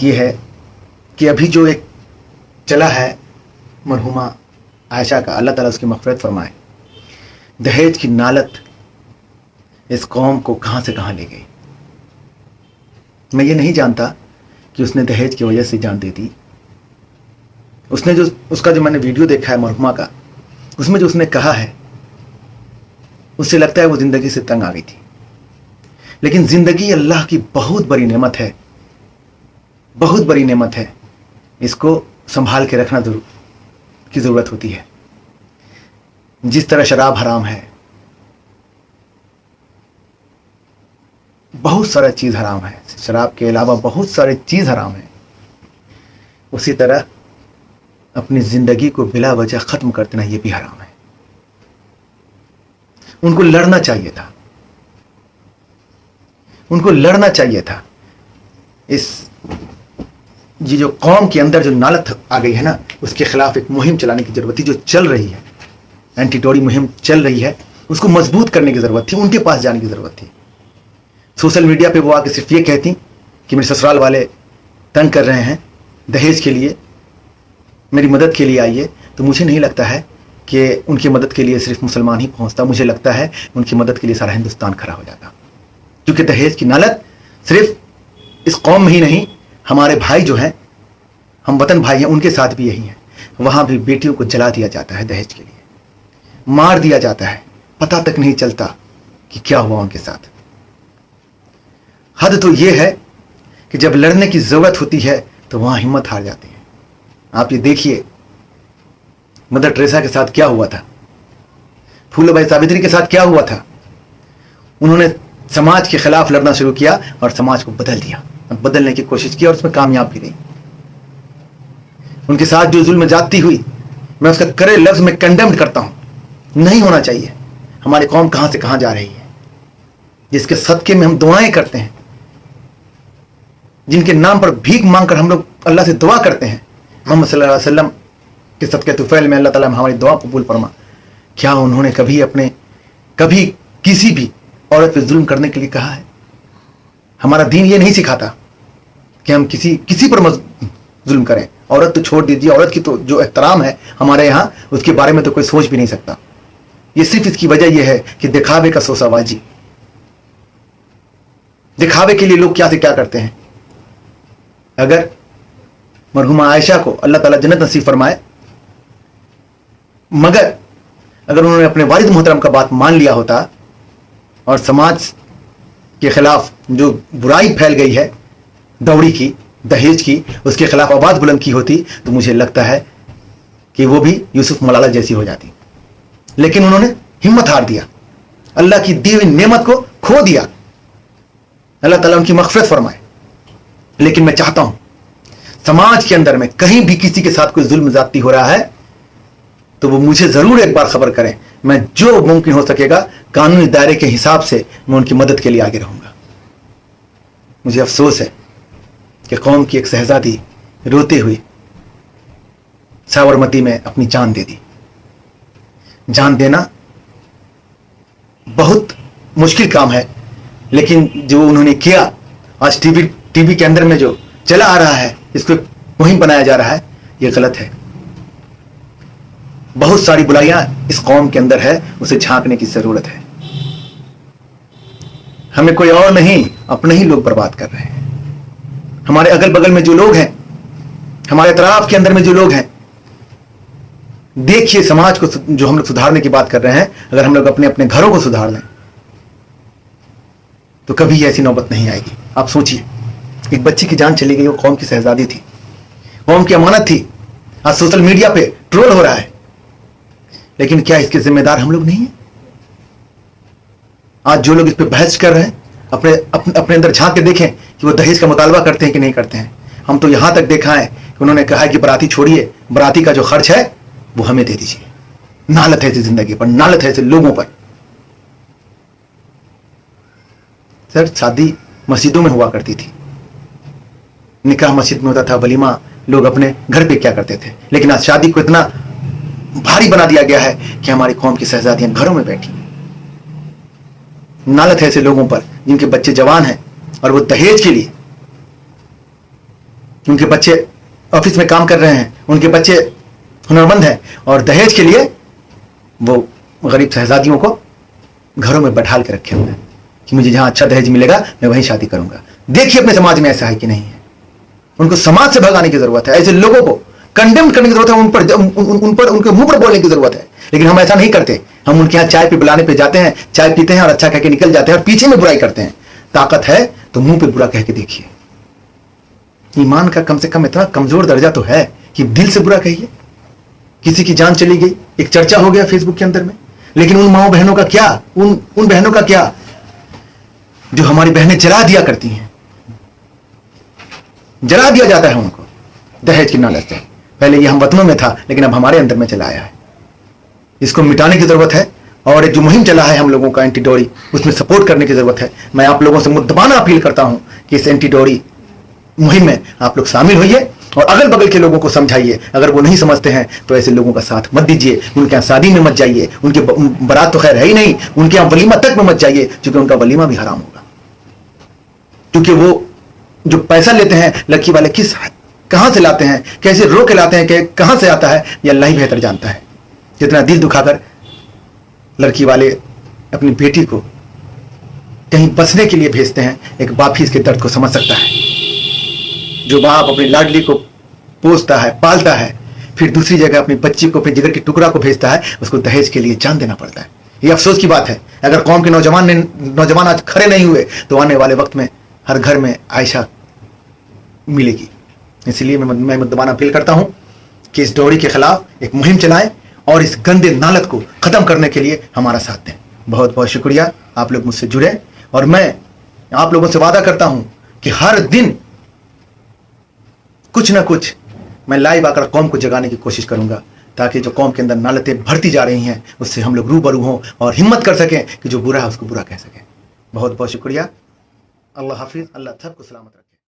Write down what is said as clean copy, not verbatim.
ये है कि अभी जो एक चला है मरहुमा आयशा का, अल्लाह ताला उसकी मग़फ़िरत फरमाए, दहेज की नालत इस कौम को कहाँ से कहाँ ले गई। मैं ये नहीं जानता कि उसने दहेज की वजह से जान दे दी। उसने जो उसका जो मैंने वीडियो देखा है मरहुमा का, उसमें जो उसने कहा है, उससे लगता है वो ज़िंदगी से तंग आ गई थी। लेकिन ज़िंदगी अल्लाह की बहुत बड़ी नेमत है, बहुत बड़ी नेमत है। इसको संभाल के रखना की ज़रूरत होती है। जिस तरह शराब हराम है, बहुत सारा चीज़ हराम है, शराब के अलावा बहुत सारी चीज़ हराम है, उसी तरह अपनी ज़िंदगी को बिला वजह ख़त्म कर देना ये भी हराम है। उनको लड़ना चाहिए था, उनको लड़ना चाहिए था। ये जो कौम के अंदर जो नालत आ गई है ना, उसके खिलाफ एक मुहिम चलाने की ज़रूरत थी। जो चल रही है, एंटी टोरी मुहिम चल रही है, उसको मजबूत करने की ज़रूरत थी, उनके पास जाने की ज़रूरत थी। सोशल मीडिया पे वो आके सिर्फ ये कहती कि मेरे ससुराल वाले तंग कर रहे हैं दहेज के लिए, मेरी मदद के लिए आइए, तो मुझे नहीं लगता है कि उनकी मदद के लिए सिर्फ मुसलमान ही पहुंचता। मुझे लगता है उनकी मदद के लिए सारा हिंदुस्तान खड़ा हो जाता। क्योंकि दहेज की नालत सिर्फ इस कौम में ही नहीं, हमारे भाई जो हैं, हम वतन भाई हैं, उनके साथ भी यही है। वहां भी बेटियों को जला दिया जाता है दहेज के लिए, मार दिया जाता है, पता तक नहीं चलता कि क्या हुआ उनके साथ। हद तो यह है कि जब लड़ने की जरूरत होती है तो वहां हिम्मत हार जाती है। आप ये देखिए मदर टेरेसा के साथ क्या हुआ था, फूलबाई सावित्री के साथ क्या हुआ था। उन्होंने समाज के खिलाफ लड़ना शुरू किया और समाज को बदल दिया, बदलने की कोशिश की और उसमें कामयाब भी रही। उनके साथ जो जुल्म जाती हुई, मैं उसका करे लफ्ज में कंडेम्ड करता हूं। नहीं होना चाहिए। हमारी कौम कहां से कहां जा रही है, जिसके सदके में हम दुआएं करते हैं, जिनके नाम पर भीख मांगकर हम लोग अल्लाह से दुआ करते हैं। मोहम्मद सल्लल्लाहु अलैहि वसल्लम के सदके तुफैल में अल्लाह ताला हमारी दुआ कबूल फरमा। क्या उन्होंने कभी किसी भी औरत पे जुल्म करने के लिए कहा है? हमारा दीन ये नहीं सिखाता कि हम किसी पर जुल्म करें। औरत तो छोड़ दीजिए, औरत की तो जो एहतराम है हमारे यहाँ, उसके बारे में तो कोई सोच भी नहीं सकता। ये सिर्फ इसकी वजह यह है कि दिखावे का सोसाबाजी, दिखावे के लिए लोग क्या से क्या करते हैं। अगर मरहुमा आयशा को अल्लाह ताला जन्नत नसीब फरमाए, मगर अगर उन्होंने अपने वालिद मोहतरम का बात मान लिया होता और समाज के खिलाफ जो बुराई फैल गई है दौड़ी की, दहेज की, उसके खिलाफ आवाज बुलंद की होती, तो मुझे लगता है कि वो भी यूसुफ मलाला जैसी हो जाती। लेकिन उन्होंने हिम्मत हार दिया, अल्लाह की दी हुई नेमत को खो दिया। अल्लाह ताला उनकी मग़फ़िरत फरमाए। लेकिन मैं चाहता हूं समाज के अंदर में कहीं भी किसी के साथ कोई जुल्म ज़्यादती हो रहा है तो वो मुझे जरूर एक बार खबर करें। मैं जो मुमकिन हो सकेगा कानूनी दायरे के हिसाब से मैं उनकी मदद के लिए आगे रहूंगा। मुझे अफसोस है कि कौम की एक शहजादी रोते हुए साबरमती में अपनी जान दे दी। जान देना बहुत मुश्किल काम है, लेकिन जो उन्होंने किया, आज टीवी के अंदर में जो चला आ रहा है, इसको मुहिम बनाया जा रहा है, ये गलत है। बहुत सारी बुराइयां इस कौम के अंदर है, उसे झांकने की जरूरत है। हमें कोई और नहीं, अपने ही लोग बर्बाद कर रहे हैं। हमारे अगल बगल में जो लोग हैं, हमारे तराफ के अंदर में जो लोग हैं, देखिए समाज को जो हम लोग सुधारने की बात कर रहे हैं, अगर हम लोग अपने अपने घरों को सुधार लें तो कभी ऐसी नौबत नहीं आएगी। आप सोचिए, एक बच्ची की जान चली गई, वो कौम की शहजादी थी, कौम की अमानत थी। आज सोशल मीडिया पे ट्रोल हो रहा है, लेकिन क्या इसके जिम्मेदार हम लोग नहीं हैं? आज जो लोग इस पे बहस कर रहे हैं, अपने अंदर झांक के देखें कि वो दहेज का मुतालबा करते हैं कि नहीं करते हैं। हम तो यहां तक देखा है कि उन्होंने कहा है कि बराती छोड़िए, बराती का जो खर्च है वो हमें दे दीजिए। नालत है इस जिंदगी पर, नालत है इस लोगों पर। सर, शादी मस्जिदों में हुआ करती थी, निकाह मस्जिद में होता था, वलीमा लोग अपने घर पे क्या करते थे। लेकिन आज शादी को इतना भारी बना दिया गया है कि हमारी कौम की शहजादियां घरों में बैठी। नालत है ऐसे लोगों पर जिनके बच्चे जवान हैं और वो दहेज के लिए उनके बच्चे ऑफिस में काम कर रहे हैं, उनके बच्चे हुनरमंद हैं, और दहेज के लिए वो गरीब शहजादियों को घरों में बैठाल के रखे हुए हैं कि मुझे जहां अच्छा दहेज मिलेगा मैं वहीं शादी करूंगा। देखिए अपने समाज में ऐसा है कि नहीं है। उनको समाज से भगाने की जरूरत है, ऐसे लोगों को कंडेम करने की जरूरत है, उन पर उनके मुंह पर बोलने की जरूरत है। लेकिन हम ऐसा नहीं करते। हम उनके यहाँ चाय पे बुलाने पे जाते हैं, चाय पीते हैं और अच्छा कह के निकल जाते हैं और पीछे में बुराई करते हैं। ताकत है तो मुंह पे बुरा कह के देखिए। ईमान का कम से कम इतना कमजोर दर्जा तो है कि दिल से बुरा कहिए। किसी की जान चली गई, एक चर्चा हो गया फेसबुक के अंदर में, लेकिन उन माओ बहनों का क्या, उन बहनों का क्या जो हमारी बहनें जला दिया करती हैं, जला दिया जाता है उनको दहेज की लालच से। पहले ये हम वतनों में था, लेकिन अब हमारे अंदर में चला आया है। इसको मिटाने की जरूरत है, और एक जो मुहिम चला है हम लोगों का एंटी डोरी, उसमें सपोर्ट करने की जरूरत है। मैं आप लोगों से मुद्दबाना अपील करता हूं कि इस एंटी डोरी मुहिम में आप लोग शामिल होइए और अगल बगल के लोगों को समझाइए। अगर वो नहीं समझते हैं तो ऐसे लोगों का साथ मत दीजिए, उनके यहाँ शादी में मत जाइए, उनके बारात तो खैर है ही नहीं, उनके यहाँ वलीमा तक में मत जाइए, क्योंकि उनका वलीमा भी हराम होगा। क्योंकि वो जो पैसा लेते हैं लड़की वाले कहां से लाते हैं, कैसे रो के लाते हैं, कि कहां से आता है, ये अल्लाह ही बेहतर जानता है। जितना दिल दुखाकर लड़की वाले अपनी बेटी को कहीं बसने के लिए भेजते हैं, एक बाप ही इसके दर्द को समझ सकता है। जो बाप अपनी लाडली को पोसता है, पालता है, फिर दूसरी जगह अपनी बच्ची को, फिर जिगर के टुकड़ा को भेजता है, उसको दहेज के लिए जान देना पड़ता है। ये अफसोस की बात है। अगर कौम के नौजवान आज खड़े नहीं हुए तो आने वाले वक्त में हर घर में आयशा मिलेगी। इसलिए मैं मुद्दबाना अपील करता हूं कि इस डोरी के खिलाफ एक मुहिम चलाएं और इस गंदे नालत को खत्म करने के लिए हमारा साथ दें। बहुत बहुत शुक्रिया, आप लोग मुझसे जुड़े, और मैं आप लोगों से वादा करता हूं कि हर दिन कुछ ना कुछ मैं लाइव आकर कौम को जगाने की कोशिश करूंगा, ताकि जो कौम के अंदर नालतें भरती जा रही हैं उससे हम लोग रूबरू हों और हिम्मत कर सकें कि जो बुरा है उसको बुरा कह सकें। बहुत बहुत शुक्रिया। अल्लाह हाफिज। अल्लाह सबको सलामत रखे।